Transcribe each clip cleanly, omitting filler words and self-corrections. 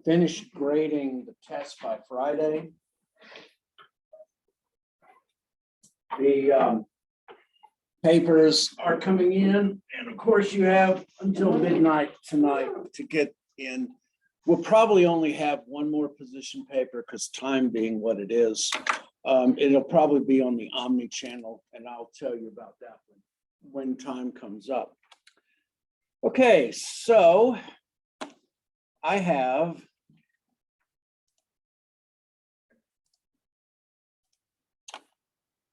finish grading the test by Friday. The papers are coming in, and of course you have until midnight tonight to get in. We'll probably only have one more position paper because time being what it is. It'll probably be on the Omni channel, and I'll tell you about that when time comes up. Okay, so I have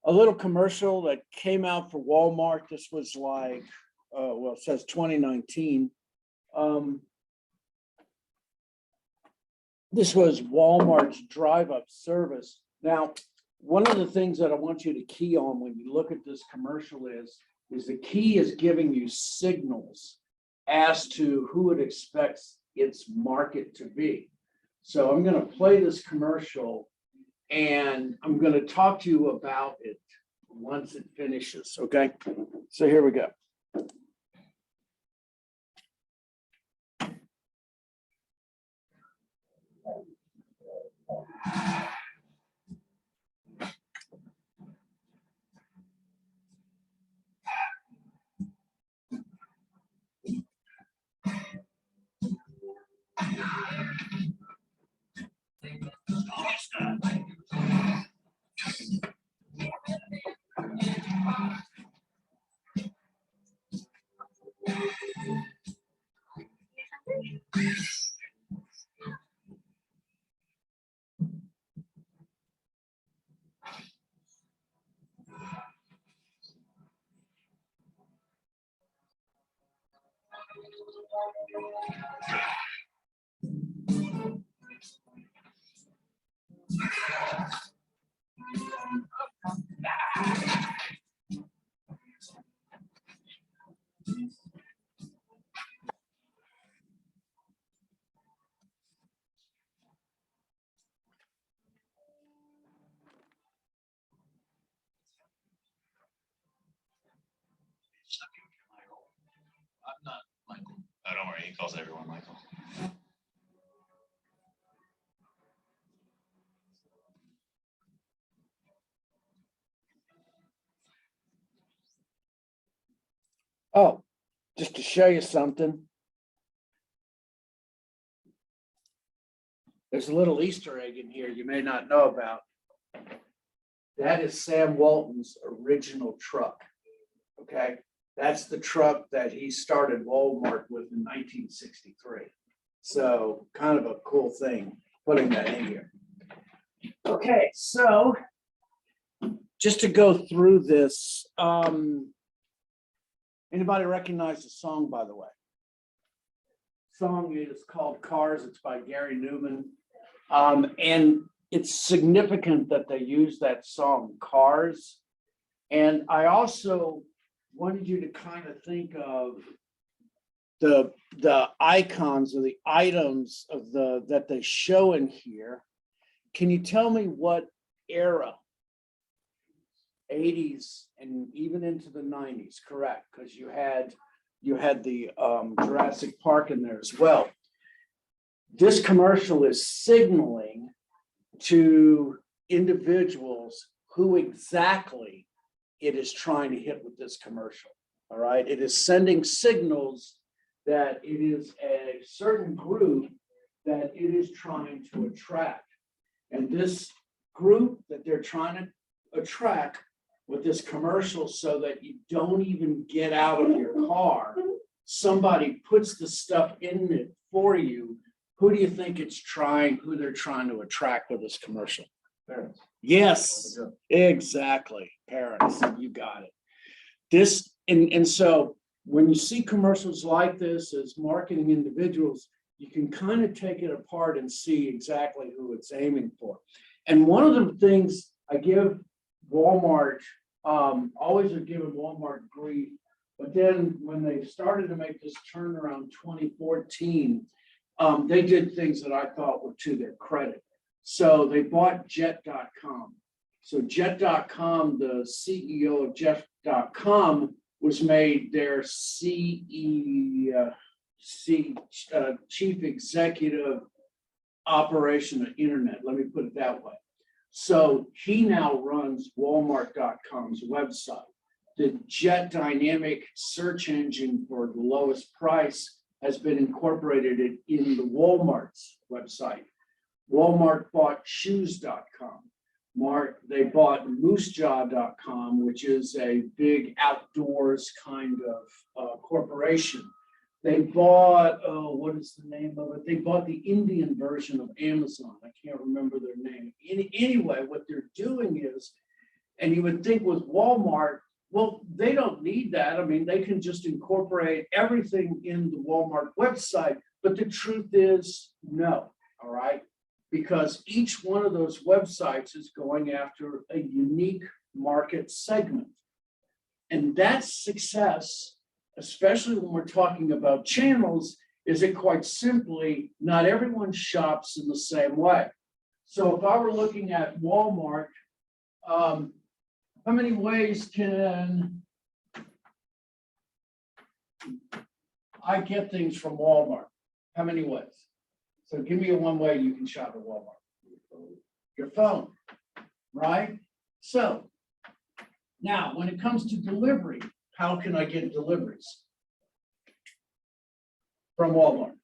a little commercial that came out for Walmart. This was like, well, it says 2019. This was Walmart's drive-up service. Now, one of the things that I want you to key on when you look at this commercial is the key is giving you signals as to who it expects its market to be. So I'm going to play this commercial and I'm going to talk to you about it once it finishes. Okay, so here we go. I'm not Michael. Oh, don't worry, he calls everyone Michael. Oh, just to show you something. There's a little Easter egg in here you may not know about. That is Sam Walton's original truck. Okay, that's the truck that he started Walmart with in 1963. So kind of a cool thing putting that in here. Okay, so just to go through this, anybody recognize the song, by the way? Song is called Cars. It's by Gary Newman. And it's significant that they use that song, Cars. And I also wanted you to kind of think of the icons or the items of that they show in here. Can you tell me what era? 80s and even into the 90s, correct? Because you had the Jurassic Park in there as well. This commercial is signaling to individuals who exactly it is trying to hit with this commercial. All right, it is sending signals that it is a certain group that it is trying to attract. And this group that they're trying to attract with this commercial, so that you don't even get out of your car, somebody puts the stuff in it for you. Who do you think who they're trying to attract with this commercial? Parents. Yes, exactly. Parents, you got it. This, and so when you see commercials like this as marketing individuals, you can kind of take it apart and see exactly who it's aiming for. And one of the things I give Walmart, always have given Walmart grief, but then when they started to make this turnaround 2014, they did things that I thought were to their credit. So they bought Jet.com. So Jet.com, the CEO of Jet.com, was made their chief executive operation of internet, let me put it that way. So he now runs Walmart.com's website. The Jet Dynamic search engine for the lowest price has been incorporated in the Walmart's website. Walmart bought shoes.com. They bought moosejaw.com, which is a big outdoors kind of corporation. They bought, what is the name of it? They bought the Indian version of Amazon. I can't remember their name. Anyway, what they're doing is, and you would think with Walmart, well, they don't need that. I mean, they can just incorporate everything in the Walmart website, but the truth is no, all right? Because each one of those websites is going after a unique market segment. And that's success, especially when we're talking about channels, is it quite simply, not everyone shops in the same way. So if I were looking at Walmart, how many ways can I get things from Walmart? How many ways? So give me a one way you can shop at Walmart. Your phone, right? So now when it comes to delivery, how can I get deliveries from Walmart?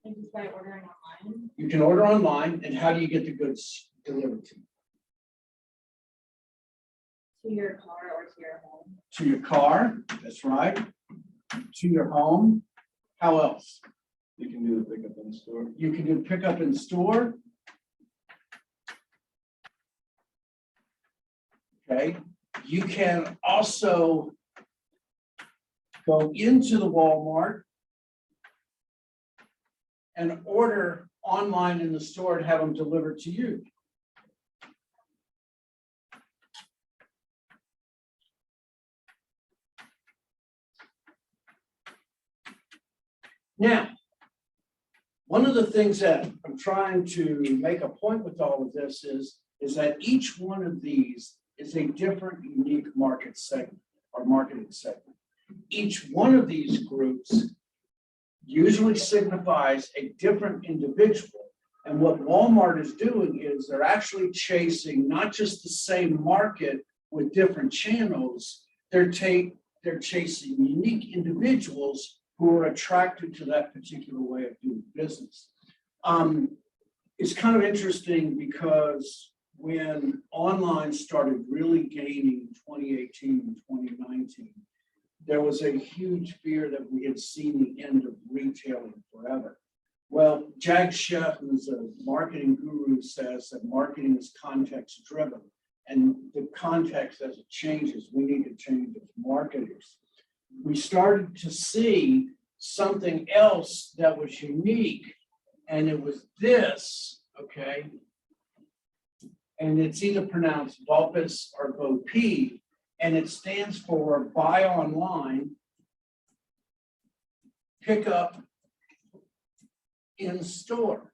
And just by ordering online. You can order online, and how do you get the goods delivered to you? To your car or to your home. To your car, that's right. To your home. How else? You can do the pickup in the store. You can do pickup in store. Okay, you can also go into the Walmart and order online in the store and have them delivered to you. Now, one of the things that I'm trying to make a point with all of this is that each one of these is a different, unique market segment or marketing segment. Each one of these groups usually signifies a different individual. And what Walmart is doing is they're actually chasing not just the same market with different channels, they're chasing unique individuals who are attracted to that particular way of doing business. It's kind of interesting because when online started really gaining in 2018 and 2019, there was a huge fear that we had seen the end of retailing forever. Well, Jag Chef, who's a marketing guru, says that marketing is context driven. And the context as it changes, we need to change as marketers. We started to see something else that was unique, and it was this, okay? And it's either pronounced BOPIS or BOP, and it stands for buy online, pick up in store.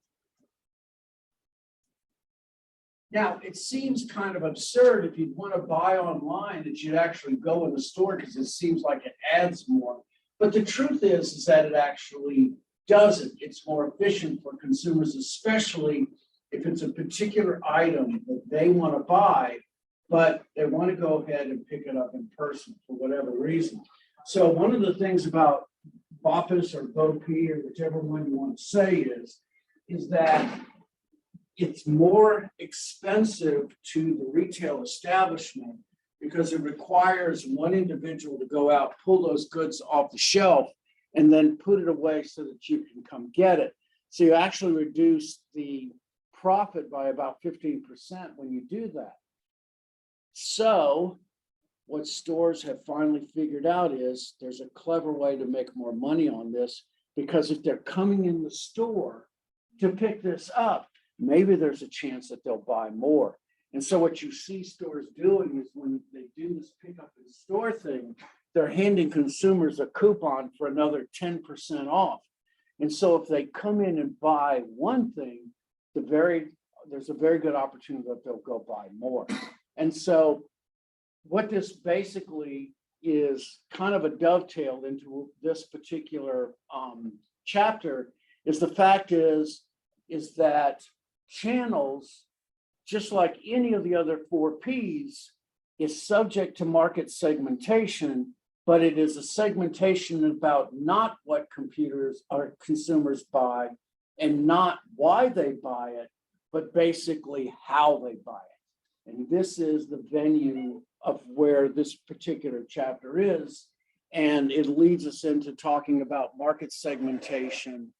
Now, it seems kind of absurd if you'd want to buy online that you'd actually go in the store because it seems like it adds more. But the truth is that it actually doesn't. It's more efficient for consumers, especially if it's a particular item that they want to buy, but they want to go ahead and pick it up in person for whatever reason. So one of the things about BOPIS or BOP or whichever one you want to say is that it's more expensive to the retail establishment because it requires one individual to go out, pull those goods off the shelf, and then put it away so that you can come get it. So you actually reduce the profit by about 15% when you do that. So what stores have finally figured out is there's a clever way to make more money on this, because if they're coming in the store to pick this up, maybe there's a chance that they'll buy more. And so what you see stores doing is when they do this pick up in store thing, they're handing consumers a coupon for another 10% off. And so if they come in and buy one thing, there's a very good opportunity that they'll go buy more. And so what this basically is kind of a dovetail into this particular chapter is the fact is that channels, just like any of the other 4 Ps, is subject to market segmentation, but it is a segmentation about not what computers or consumers buy and not why they buy it, but basically how they buy it. And this is the venue of where this particular chapter is. And it leads us into talking about market segmentation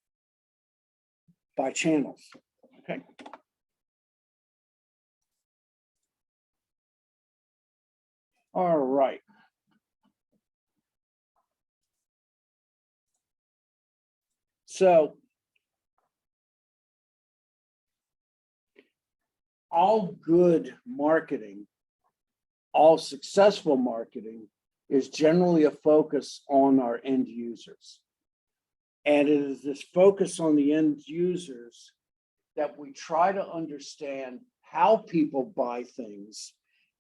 by channels. Okay. All right. So all good marketing, all successful marketing is generally a focus on our end users. And it is this focus on the end users that we try to understand how people buy things.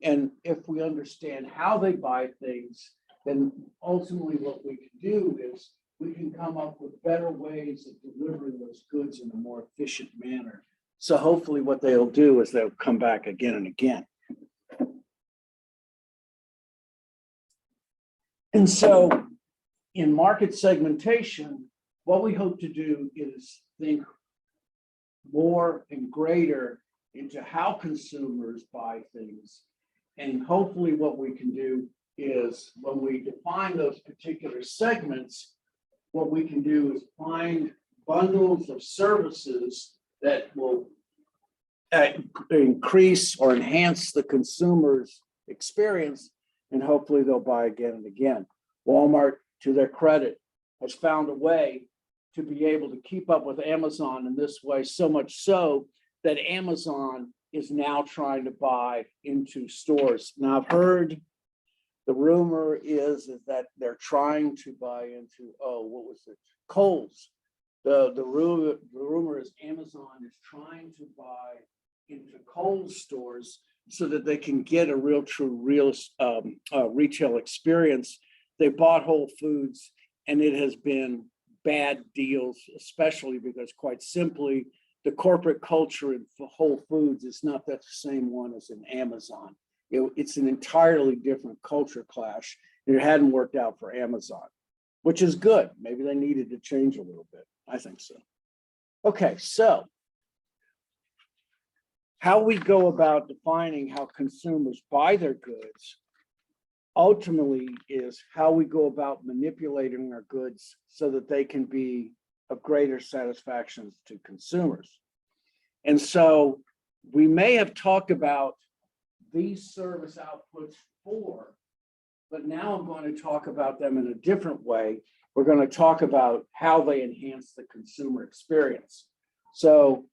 And if we understand how they buy things, then ultimately what we can do is we can come up with better ways of delivering those goods in a more efficient manner. So hopefully what they'll do is they'll come back again and again. And so in market segmentation, what we hope to do is think more and greater into how consumers buy things. And hopefully what we can do is when we define those particular segments, what we can do is find bundles of services that will increase or enhance the consumer's experience, and hopefully they'll buy again and again. Walmart, to their credit, has found a way to be able to keep up with Amazon in this way, so much so that Amazon is now trying to buy into stores. Now, I've heard the rumor is that they're trying to buy into, what was it? Kohl's. The rumor is Amazon is trying to buy into Kohl's stores so that they can get a real retail experience. They bought Whole Foods, and it has been bad deals, especially because quite simply, the corporate culture in Whole Foods is not that same one as in Amazon. It's an entirely different culture clash. It hadn't worked out for Amazon, which is good. Maybe they needed to change a little bit. I think so. Okay, so how we go about defining how consumers buy their goods ultimately is how we go about manipulating our goods so that they can be of greater satisfaction to consumers. And so we may have talked about these service outputs before, but now I'm going to talk about them in a different way. We're going to talk about how they enhance the consumer experience. So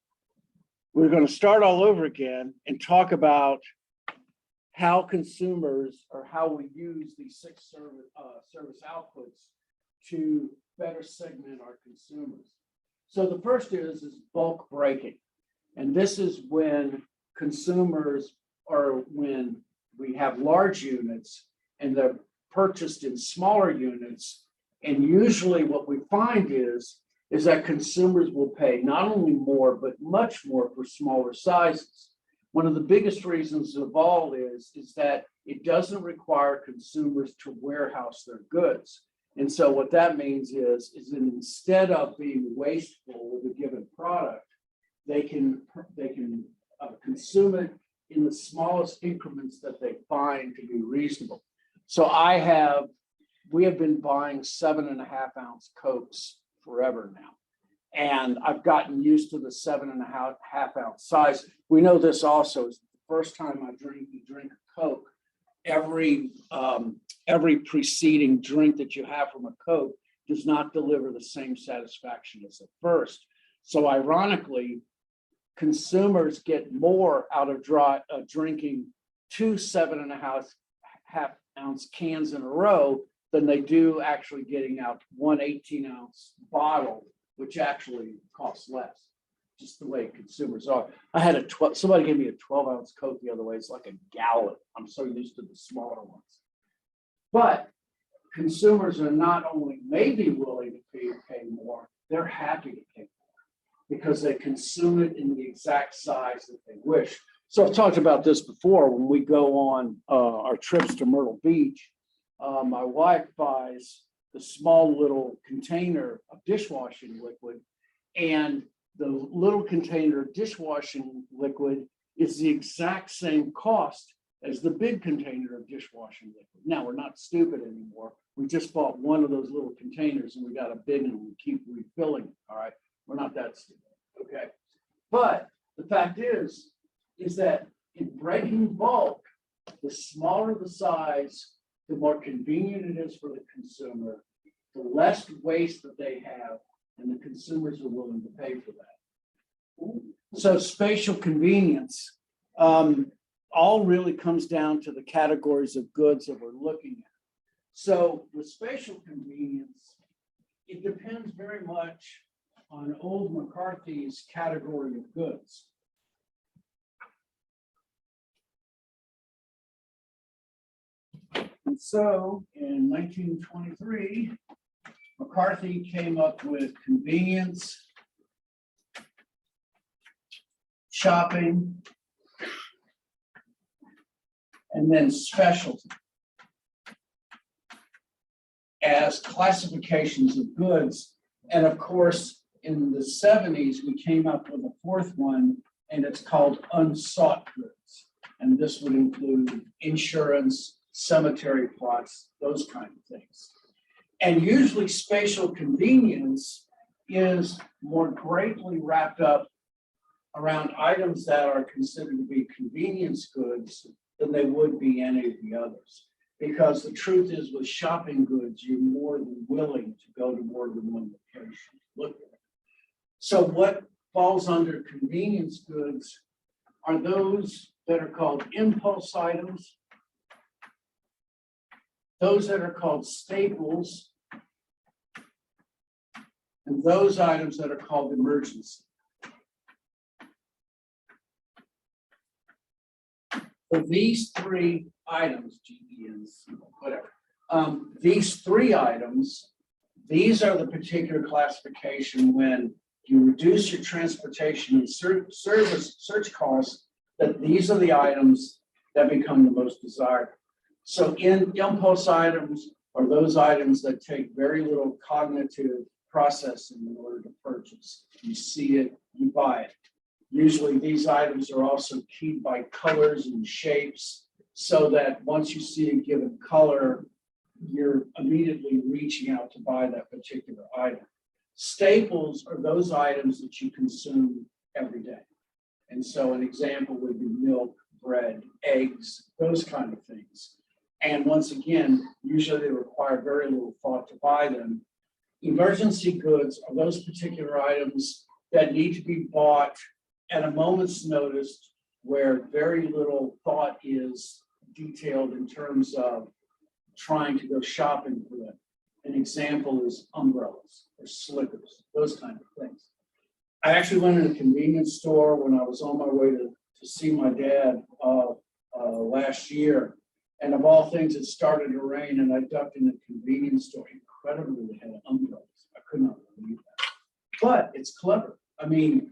we're going to start all over again and talk about how consumers, or how we use these 6 service outputs to better segment our consumers. So the first is bulk breaking. And this is when consumers, or when we have large units and they're purchased in smaller units. And usually what we find is that consumers will pay not only more, but much more for smaller sizes. One of the biggest reasons of all is that it doesn't require consumers to warehouse their goods. And so what that means is that instead of being wasteful with a given product, they can consume it in the smallest increments that they find to be reasonable. So we have been buying 7.5 ounce Cokes forever now. And I've gotten used to the 7.5 ounce size. We know this also is the first time I drink a Coke, every preceding drink that you have from a Coke does not deliver the same satisfaction as the first. So ironically, consumers get more out of drinking 2 7.5 ounce cans in a row than they do actually getting out 1 18-ounce bottle, which actually costs less, just the way consumers are. I had somebody gave me a 12-ounce Coke the other way. It's like a gallon. I'm so used to the smaller ones. But consumers are not only maybe willing to pay more, they're happy to pay more because they consume it in the exact size that they wish. So I've talked about this before. When we go on our trips to Myrtle Beach, my wife buys the small little container of dishwashing liquid, and the little container of dishwashing liquid is the exact same cost as the big container of dishwashing liquid. Now, we're not stupid anymore. We just bought one of those little containers and we got a big one and we keep refilling it, all right? We're not that stupid, okay? But the fact is that in breaking bulk, the smaller the size, the more convenient it is for the consumer, the less waste that they have, and the consumers are willing to pay for that. So spatial convenience all really comes down to the categories of goods that we're looking at. So with spatial convenience, it depends very much on old McCarthy's category of goods. And so in 1923, McCarthy came up with convenience, shopping, and then specialty as classifications of goods. And of course, in the 70s, we came up with a fourth one, and it's called unsought goods. And this would include insurance, cemetery plots, those kind of things. And usually spatial convenience is more greatly wrapped up around items that are considered to be convenience goods than they would be any of the others. Because the truth is, with shopping goods, you're more than willing to go to more than one location to look at it. So what falls under convenience goods are those that are called impulse items, those that are called staples, and those items that are called emergency. For these three items, GENs, whatever, these three items, these are the particular classification when you reduce your transportation and service search costs, that these are the items that become the most desired. So in impulse items are those items that take very little cognitive processing in order to purchase. You see it, you buy it. Usually these items are also keyed by colors and shapes, so that once you see a given color, you're immediately reaching out to buy that particular item. Staples are those items that you consume every day. And so an example would be milk, bread, eggs, those kind of things. And once again, usually they require very little thought to buy them. Emergency goods are those particular items that need to be bought at a moment's notice, where very little thought is detailed in terms of trying to go shopping for them. An example is umbrellas or slippers, those kind of things. I actually went in a convenience store when I was on my way to see my dad last year. And of all things, it started to rain, and I ducked in a convenience store. Incredibly, they had umbrellas. I could not believe that. But it's clever. I mean,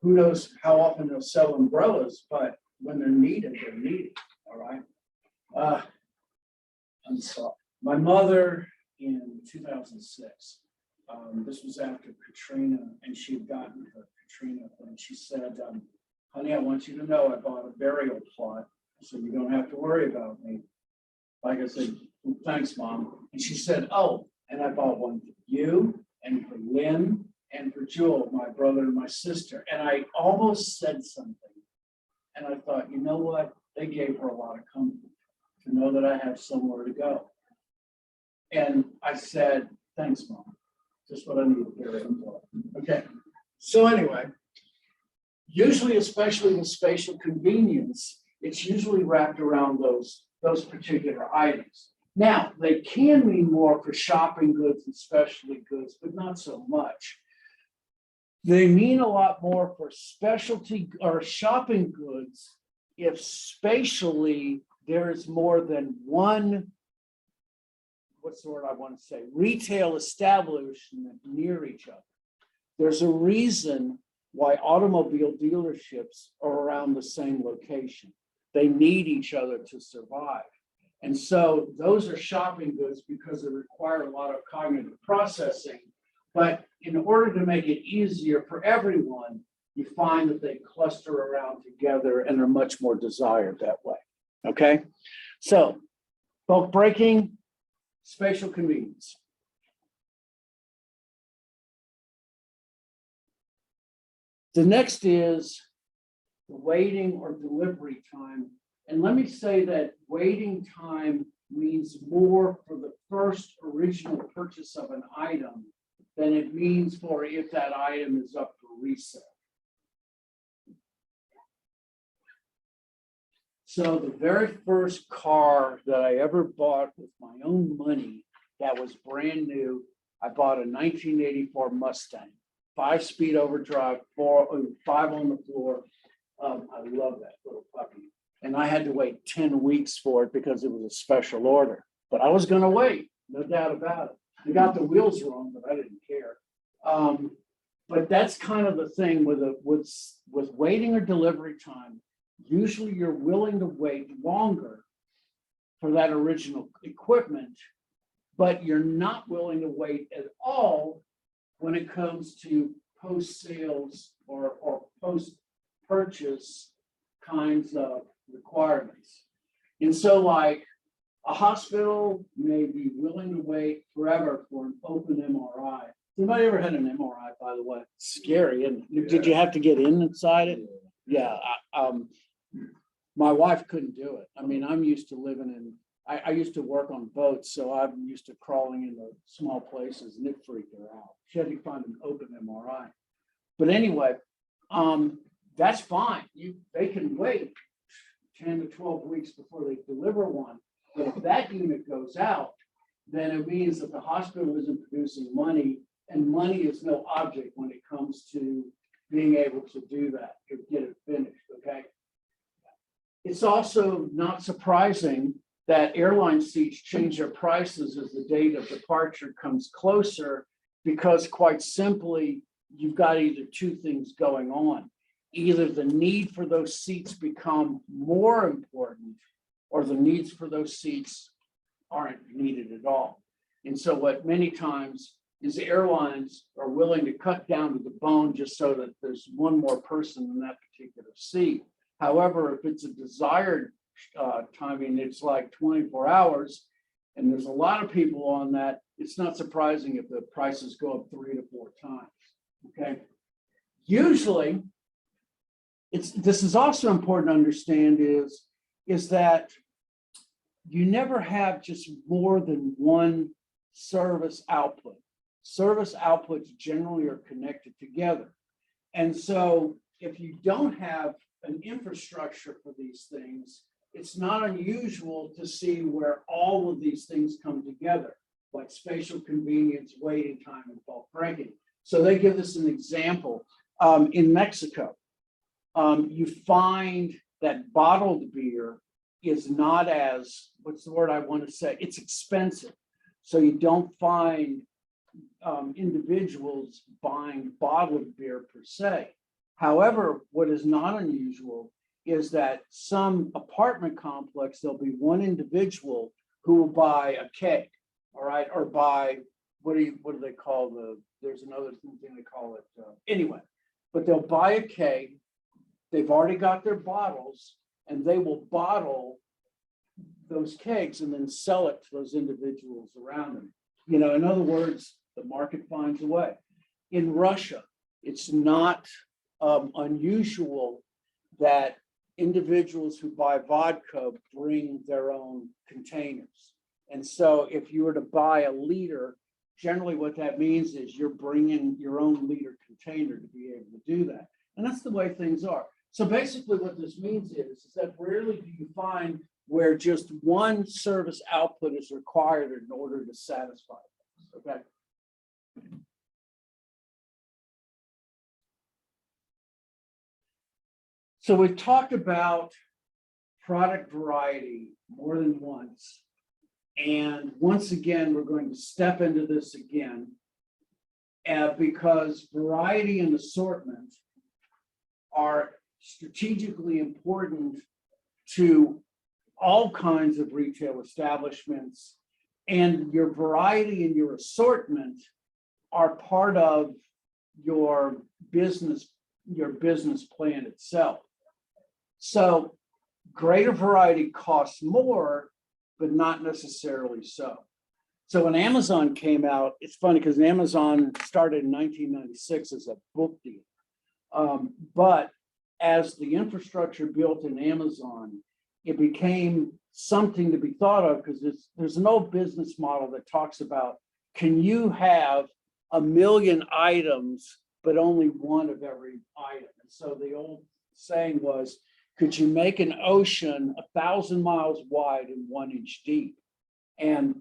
who knows how often they'll sell umbrellas, but when they're needed, they're needed. All right. I'm sorry. My mother in 2006, this was after Katrina, and she had gotten her Katrina, and she said, honey, I want you to know I bought a burial plot, so you don't have to worry about me. Like I said, thanks, Mom. And she said, oh, and I bought one for you and for Lynn and for Jewel, my brother and my sister. And I almost said something. And I thought, you know what? They gave her a lot of comfort to know that I have somewhere to go. And I said, thanks, Mom. Just what I needed there. Okay. So anyway, usually, especially with spatial convenience, it's usually wrapped around those particular items. Now, they can mean more for shopping goods and specialty goods, but not so much. They mean a lot more for specialty or shopping goods if spatially there is more than one what's the word I want to say? Retail establishment near each other. There's a reason why automobile dealerships are around the same location. They need each other to survive. And so those are shopping goods because they require a lot of cognitive processing. But in order to make it easier for everyone, you find that they cluster around together and are much more desired that way. Okay? So bulk braking, spatial convenience. The next is the waiting or delivery time. And let me say that waiting time means more for the first original purchase of an item than it means for if that item is up for resale. So the very first car that I ever bought with my own money that was brand new, I bought a 1984 Mustang, 5-speed overdrive, 5 on the floor. I love that little puppy. And I had to wait 10 weeks for it because it was a special order. But I was going to wait, no doubt about it. I got the wheels wrong, but I didn't care. But that's kind of the thing with waiting or delivery time. Usually you're willing to wait longer for that original equipment, but you're not willing to wait at all when it comes to post-sales or post-purchase kinds of requirements. And so like a hospital may be willing to wait forever for an open MRI. Anybody ever had an MRI, by the way? Scary, isn't it? Did you have to get inside it? Yeah. My wife couldn't do it. I mean, I'm used to living in, I used to work on boats, so I'm used to crawling into small places, and it freaked her out. She had to find an open MRI. But anyway, that's fine. They can wait 10 to 12 weeks before they deliver one. But if that unit goes out, then it means that the hospital isn't producing money, and money is no object when it comes to being able to do that, to get it finished, okay? It's also not surprising that airline seats change their prices as the date of departure comes closer, because quite simply, you've got either two things going on. Either the need for those seats become more important, or the needs for those seats aren't needed at all. And so what many times is airlines are willing to cut down to the bone just so that there's one more person in that particular seat. However, if it's a desired timing, it's like 24 hours, and there's a lot of people on that, it's not surprising if the prices go up 3 to 4 times, okay? Usually, this is also important to understand is that you never have just more than one service output. Service outputs generally are connected together. And so if you don't have an infrastructure for these things, it's not unusual to see where all of these things come together, like spatial convenience, waiting time, and bulk braking. So they give us an example. In Mexico, you find that bottled beer is not as, what's the word I want to say? It's expensive. So you don't find individuals buying bottled beer per se. However, what is not unusual is that some apartment complex, there'll be one individual who will buy a keg, all right, or buy, what do they call there's another thing they call it, anyway, but they'll buy a keg, they've already got their bottles, and they will bottle those kegs and then sell it to those individuals around them. You know, in other words, the market finds a way. In Russia, it's not unusual that individuals who buy vodka bring their own containers. And so if you were to buy a liter, generally what that means is you're bringing your own liter container to be able to do that. And that's the way things are. So basically what this means is that rarely do you find where just one service output is required in order to satisfy this, okay? So we've talked about product variety more than once. And once again, we're going to step into this again. Because variety and assortment are strategically important to all kinds of retail establishments. And your variety and your assortment are part of your business plan itself. So greater variety costs more, but not necessarily so. So when Amazon came out, it's funny because Amazon started in 1996 as a book deal. But as the infrastructure built in Amazon, it became something to be thought of because there's an old business model that talks about, can you have 1 million items, but only one of every item? And so the old saying was, could you make an ocean 1,000 miles wide and 1 inch deep? And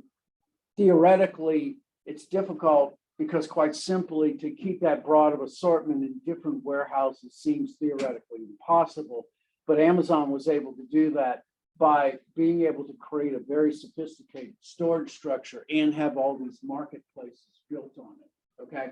theoretically, it's difficult because quite simply to keep that broad of assortment in different warehouses seems theoretically impossible. But Amazon was able to do that by being able to create a very sophisticated storage structure and have all these marketplaces built on it, okay?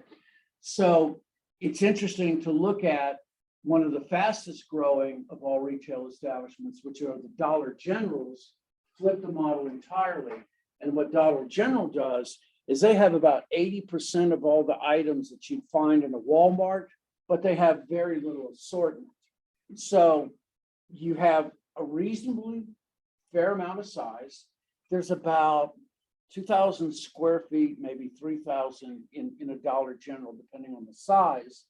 So it's interesting to look at one of the fastest growing of all retail establishments, which are the Dollar Generals, flip the model entirely. And what Dollar General does is they have about 80% of all the items that you'd find in a Walmart, but they have very little assortment. So you have a reasonably fair amount of size. There's about 2,000 square feet, maybe 3,000 in a Dollar General, depending on the size.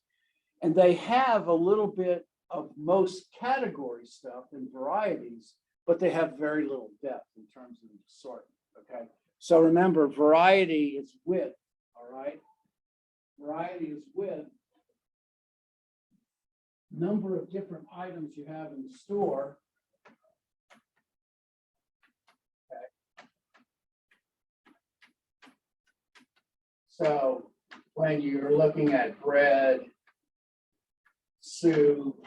And they have a little bit of most category stuff and varieties, but they have very little depth in terms of the assortment. Okay, so remember, variety is width, all right? Variety is width. Number of different items you have in the store. Okay. So when you're looking at bread, soup,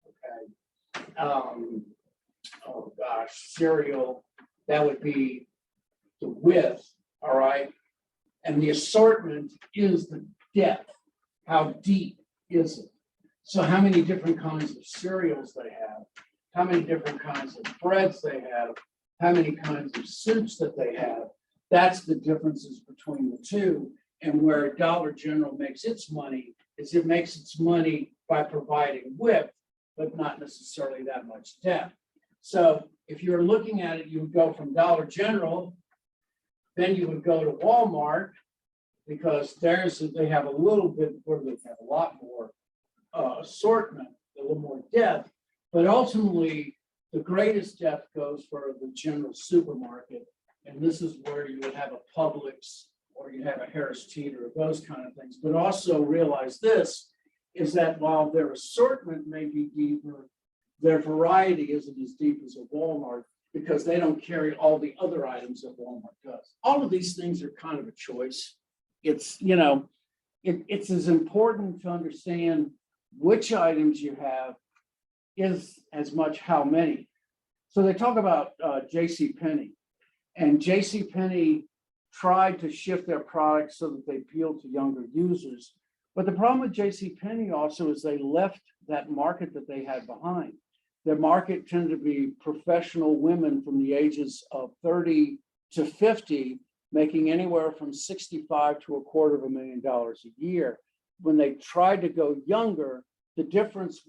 okay, oh gosh, cereal, that would be the width, all right? And the assortment is the depth. How deep is it? So how many different kinds of cereals they have, how many different kinds of breads they have, how many kinds of soups that they have. That's the differences between the two. And where Dollar General makes its money is it makes its money by providing width, but not necessarily that much depth. So if you're looking at it, you would go from Dollar General, then you would go to Walmart, because they have a little bit, where they have a lot more assortment, a little more depth, but ultimately the greatest depth goes for the general supermarket. And this is where you would have a Publix or you have a Harris Teeter, those kind of things. But also realize this is that while their assortment may be deeper, their variety isn't as deep as a Walmart because they don't carry all the other items that Walmart does. All of these things are kind of a choice. It's, it's as important to understand which items you have is as much how many. So they talk about JCPenney, and JCPenney tried to shift their products so that they appeal to younger users. But the problem with JCPenney also is they left that market that they had behind. Their market tended to be professional women from the ages of 30 to 50, making anywhere from $65,000 to $250,000 a year. When they tried to go younger, the difference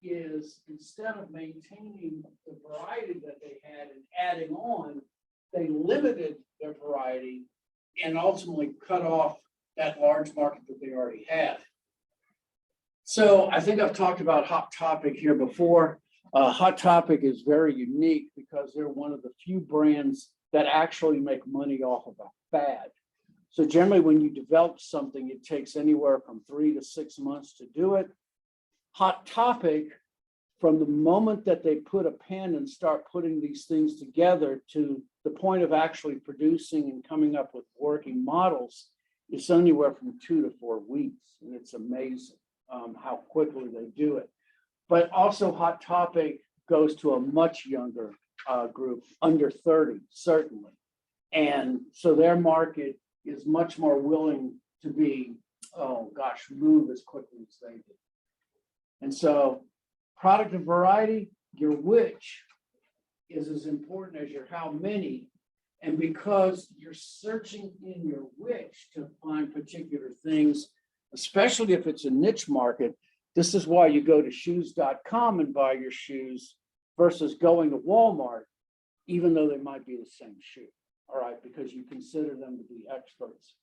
is instead of maintaining the variety that they had and adding on, they limited their variety and ultimately cut off that large market that they already had. So I think I've talked about Hot Topic here before. Hot Topic is very unique because they're one of the few brands that actually make money off of a fad. So generally when you develop something, it takes anywhere from 3 to 6 months to do it. Hot Topic, from the moment that they put a pen and start putting these things together to the point of actually producing and coming up with working models, it's anywhere from 2 to 4 weeks. And it's amazing how quickly they do it. But also Hot Topic goes to a much younger group, under 30, certainly. And so their market is much more willing to be, move as quickly as they do. And so product and variety, your which is as important as your how many. And because you're searching in your which to find particular things, especially if it's a niche market, this is why you go to shoes.com and buy your shoes versus going to Walmart, even though they might be the same shoe. All right, because you consider them to be experts.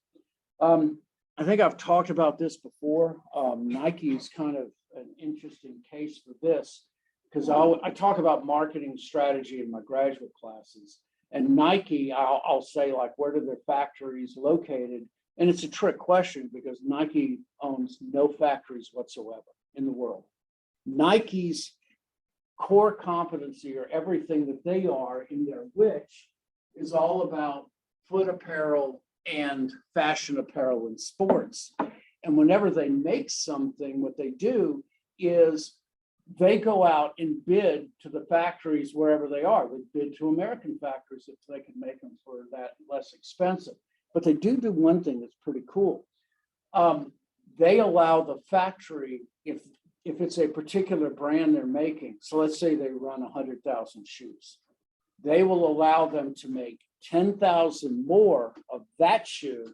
I think I've talked about this before. Nike is kind of an interesting case for this because I talk about marketing strategy in my graduate classes. And Nike, I'll say, like, where do their factories located? And it's a trick question because Nike owns no factories whatsoever in the world. Nike's core competency, or everything that they are in their which, is all about foot apparel and fashion apparel and sports. And whenever they make something, what they do is they go out and bid to the factories wherever they are. They bid to American factories if they can make them for that less expensive. But they do one thing that's pretty cool. They allow the factory, if it's a particular brand they're making, so let's say they run 100,000 shoes, they will allow them to make 10,000 more of that shoe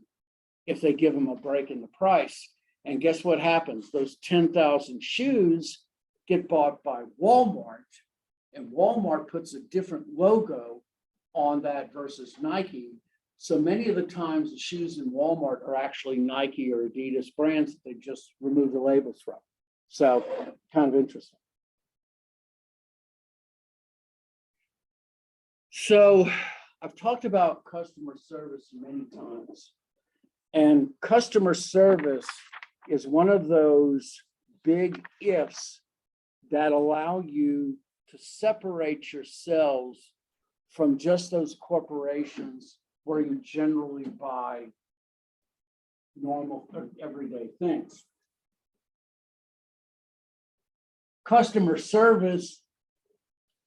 if they give them a break in the price. And guess what happens? Those 10,000 shoes get bought by Walmart, and Walmart puts a different logo on that versus Nike. So many of the times the shoes in Walmart are actually Nike or Adidas brands that they just remove the labels from. So kind of interesting. So I've talked about customer service many times, and customer service is one of those big ifs that allow you to separate yourselves from just those corporations where you generally buy normal or everyday things. Customer service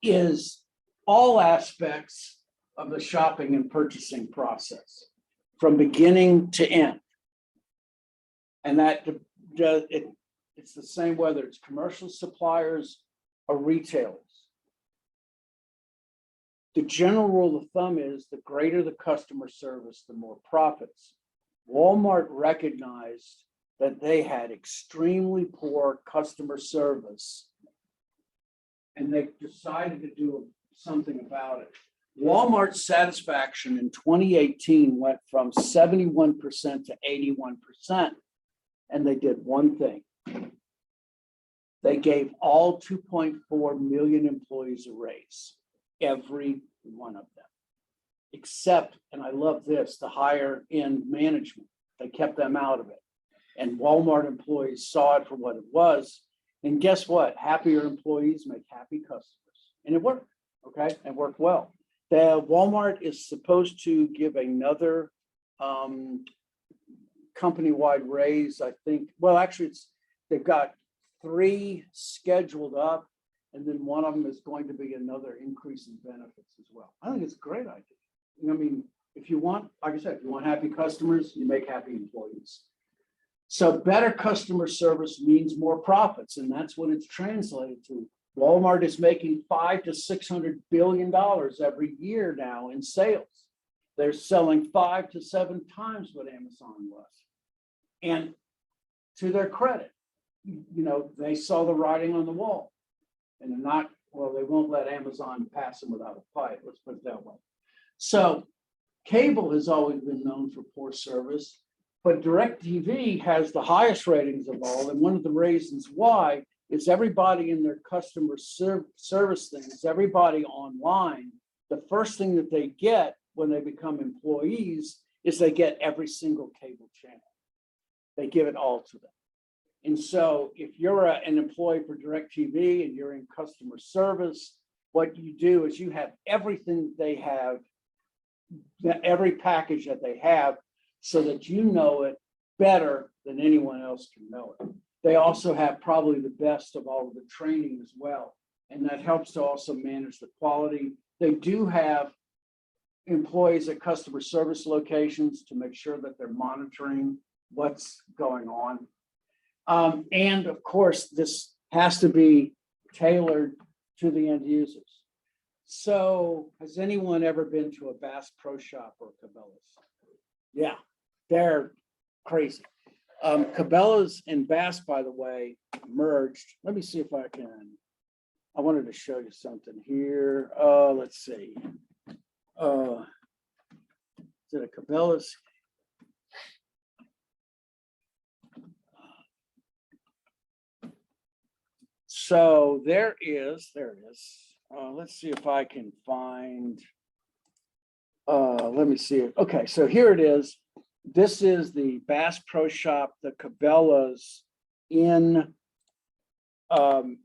is all aspects of the shopping and purchasing process from beginning to end. And it's the same whether it's commercial suppliers or retailers. The general rule of thumb is the greater the customer service, the more profits. Walmart recognized that they had extremely poor customer service, and they decided to do something about it. Walmart's satisfaction in 2018 went from 71% to 81%, and they did one thing. They gave all 2.4 million employees a raise, every one of them, except, and I love this, the higher end management. They kept them out of it. And Walmart employees saw it for what it was. And guess what? Happier employees make happy customers. And it worked, okay? It worked well. The Walmart is supposed to give another company-wide raise, I think. Well, actually, they've got 3 scheduled up, and then one of them is going to be another increase in benefits as well. I think it's a great idea. I mean, if you want, like I said, if you want happy customers, you make happy employees. So better customer service means more profits, and that's what it's translated to. Walmart is making $500 to $600 billion every year now in sales. They're selling 5 to 7 times what Amazon was. And to their credit, they saw the writing on the wall, and they're not, well, they won't let Amazon pass them without a fight. Let's put it that way. So cable has always been known for poor service, but DirecTV has the highest ratings of all. And one of the reasons why is everybody in their customer service things, everybody online, the first thing that they get when they become employees is they get every single cable channel. They give it all to them. And so if you're an employee for DirecTV and you're in customer service, what you do is you have everything they have, every package that they have, so that you know it better than anyone else can know it. They also have probably the best of all of the training as well. And that helps to also manage the quality They do have employees at customer service locations to make sure that they're monitoring what's going on. And of course, this has to be tailored to the end users. So has anyone ever been to a Bass Pro Shop or Cabela's? Yeah, they're crazy. Cabela's and Bass, by the way, merged. Let me see if I can. I wanted to show you something here. Let's see. Is it a Cabela's? So there it is. Let's see if I can find. Let me see. Okay, so here it is. This is the Bass Pro Shop, the Cabela's in Baton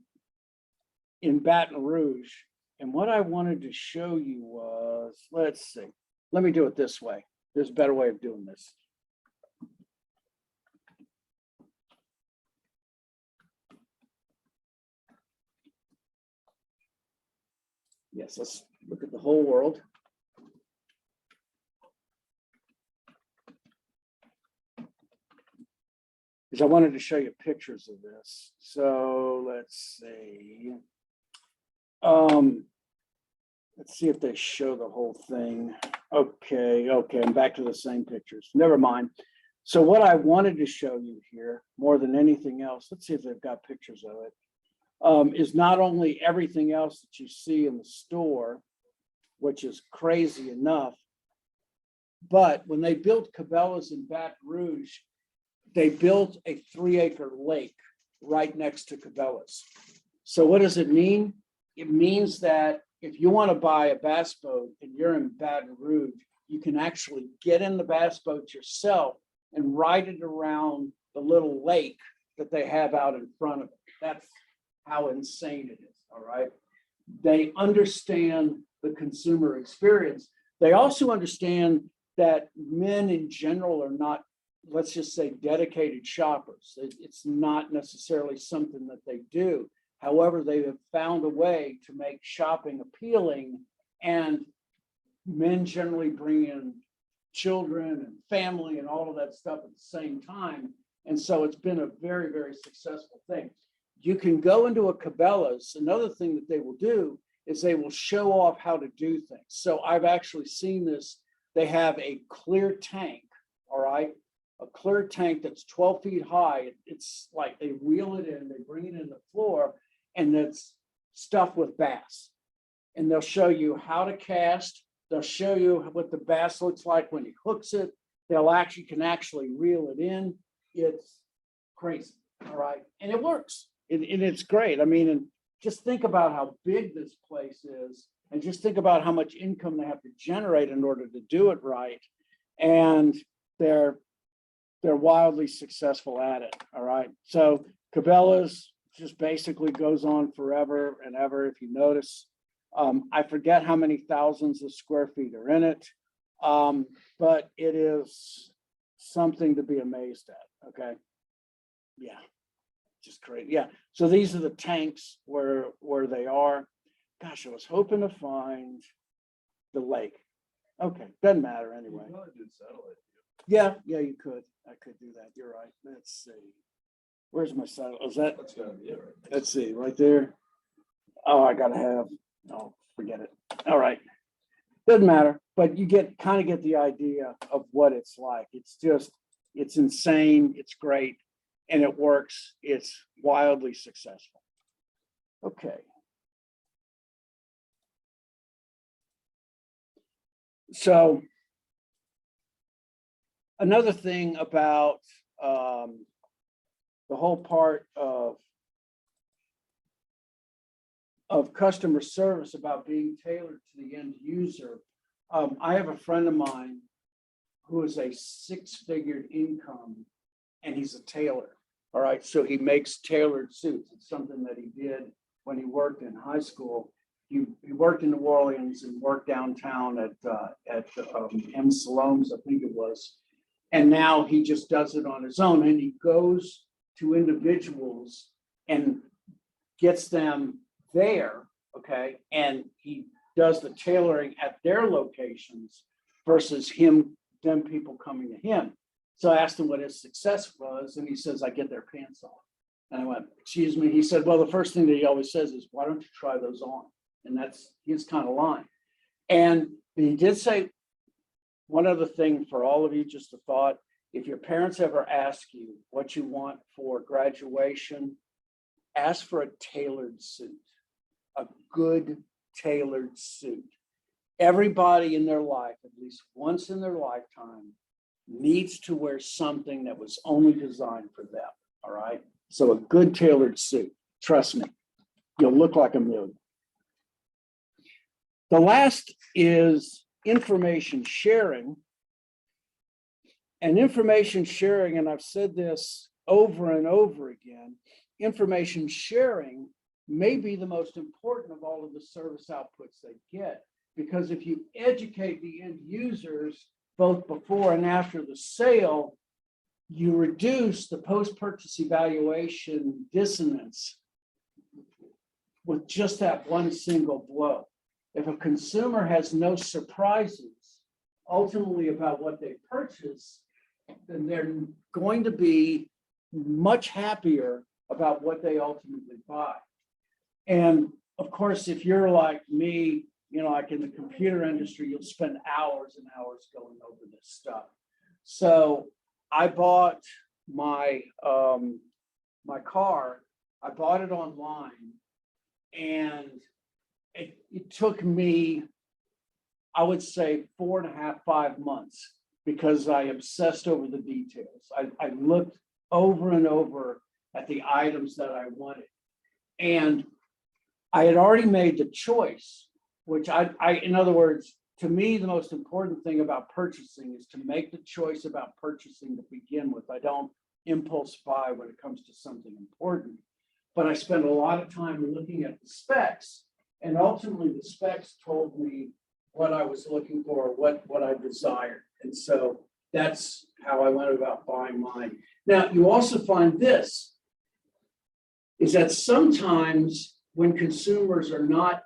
Rouge. And what I wanted to show you was, let's see. Let me do it this way. There's a better way of doing this. Yes, let's look at the whole world. Because I wanted to show you pictures of this. So let's see. Let's see if they show the whole thing. Okay, I'm back to the same pictures. Never mind. So what I wanted to show you here, more than anything else, let's see if they've got pictures of it, is not only everything else that you see in the store, which is crazy enough, but when they built Cabela's in Baton Rouge, they built a 3-acre lake right next to Cabela's. So what does it mean? It means that if you want to buy a bass boat and you're in Baton Rouge, you can actually get in the bass boat yourself and ride it around the little lake that they have out in front of it. That's how insane it is, all right? They understand the consumer experience. They also understand that men in general are not, let's just say, dedicated shoppers. It's not necessarily something that they do. However, they have found a way to make shopping appealing, and men generally bring in children and family and all of that stuff at the same time. And so it's been a very, very successful thing. You can go into a Cabela's. Another thing that they will do is they will show off how to do things. So I've actually seen this. They have a clear tank, all right? A clear tank that's 12 feet high. It's like they wheel it in, they bring it in the floor, and it's stuffed with bass. And they'll show you how to cast. They'll show you what the bass looks like when he hooks it. You can actually reel it in. It's crazy, all right? And it works, and it's great. I mean, and just think about how big this place is, and just think about how much income they have to generate in order to do it right. And they're wildly successful at it, all right? So Cabela's just basically goes on forever and ever, if you notice. I forget how many thousands of square feet are in it, but it is something to be amazed at, okay? Yeah, just great. Yeah, so these are the tanks where they are. Gosh, I was hoping to find the lake. Okay, doesn't matter anyway. Yeah, you could. I could do that. You're right. Let's see. Where's my satellite? Is that? That's gotta be it, right? Let's see, right there. Oh, I gotta have. Oh, forget it. All right. Doesn't matter, but you kind of get the idea of what it's like. It's insane. It's great, and it works. It's wildly successful. Okay. So another thing about the whole part of customer service, about being tailored to the end user. I have a friend of mine who is a 6-figure income, and he's a tailor. All right, so he makes tailored suits. It's something that he did when he worked in high school. He worked in New Orleans and worked downtown at M. Salome's, I think it was. And now he just does it on his own, and he goes to individuals and gets them there, okay? And he does the tailoring at their locations versus them people coming to him. So I asked him what his success was, and he says, I get their pants on. And I went, excuse me. He said, well, the first thing that he always says is, why don't you try those on? And that's his kind of line. And he did say one other thing for all of you, just a thought. If your parents ever ask you what you want for graduation, ask for a tailored suit, a good tailored suit. Everybody in their life, at least once in their lifetime, needs to wear something that was only designed for them, all right? So a good tailored suit, trust me, you'll look like a million. The last is information sharing. And information sharing, and I've said this over and over again, information sharing may be the most important of all of the service outputs they get. Because if you educate the end users, both before and after the sale, you reduce the post-purchase evaluation dissonance with just that one single blow. If a consumer has no surprises ultimately about what they purchase, then they're going to be much happier about what they ultimately buy. And of course, if you're like me, you know, like in the computer industry, you'll spend hours and hours going over this stuff. So I bought my my car, I bought it online, and it took me, I would say 4.5, 5 months, because I obsessed over the details. I looked over and over at the items that I wanted. And I had already made the choice, which in other words, to me, the most important thing about purchasing is to make the choice about purchasing to begin with. I don't impulse buy when it comes to something important, but I spent a lot of time looking at the specs, and ultimately the specs told me what I was looking for, what I desired. And so that's how I went about buying mine. Now, you also find this, is that sometimes when consumers are not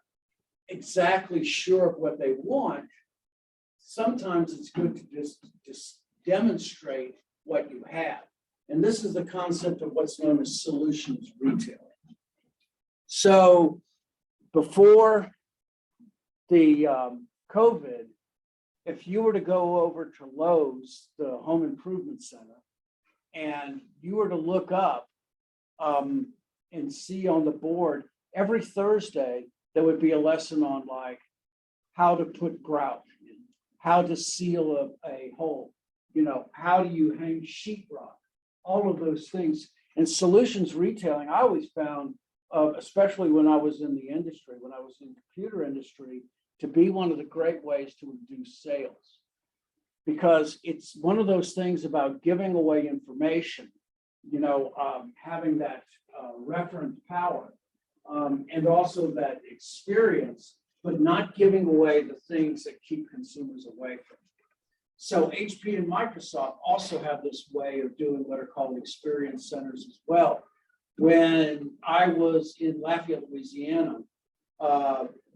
exactly sure of what they want, sometimes it's good to just demonstrate what you have. And this is the concept of what's known as solutions retailing. So before the COVID, if you were to go over to Lowe's, the home improvement center, and you were to look up and see on the board, every Thursday, there would be a lesson on like how to put grout in, how to seal a hole, you know, how do you hang sheetrock, all of those things. And solutions retailing, I always found, especially when I was in the industry, when I was in the computer industry, to be one of the great ways to reduce sales. Because it's one of those things about giving away information, you know, having that reference power, and also that experience, but not giving away the things that keep consumers away from it. So HP and Microsoft also have this way of doing what are called experience centers as well. When I was in Lafayette, Louisiana,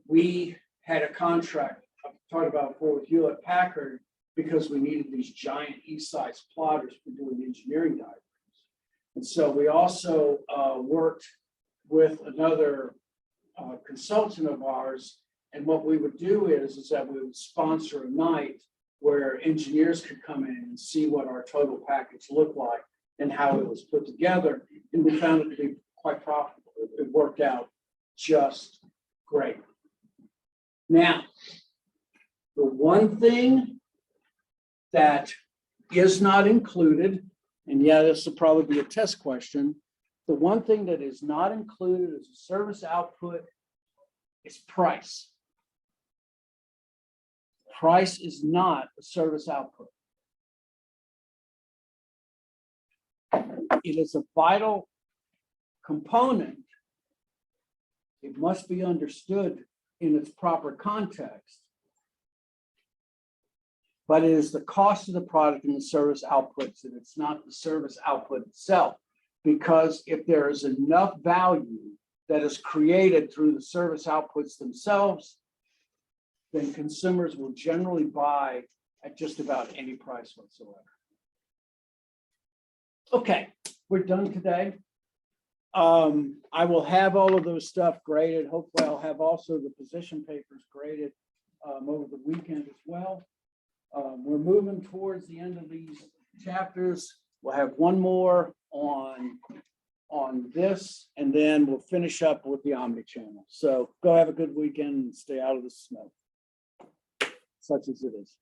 we had a contract, I've talked about before, with Hewlett Packard, because we needed these giant E-size plotters for doing engineering diagrams. And so we also worked with another consultant of ours, and what we would do is that we would sponsor a night where engineers could come in and see what our total package looked like and how it was put together, and we found it to be quite profitable. It worked out just great. Now, the one thing that is not included, and yeah, this will probably be a test question, the one thing that is not included as a service output is price. Price is not a service output. It is a vital component. It must be understood in its proper context, but it is the cost of the product and the service outputs, and it's not the service output itself. Because if there is enough value that is created through the service outputs themselves, then consumers will generally buy at just about any price whatsoever. Okay, we're done today. I will have all of those stuff graded. Hopefully I'll have also the position papers graded over the weekend as well. We're moving towards the end of these chapters. We'll have one more on this, and then we'll finish up with the omni-channel. So go have a good weekend and stay out of the snow, such as it is.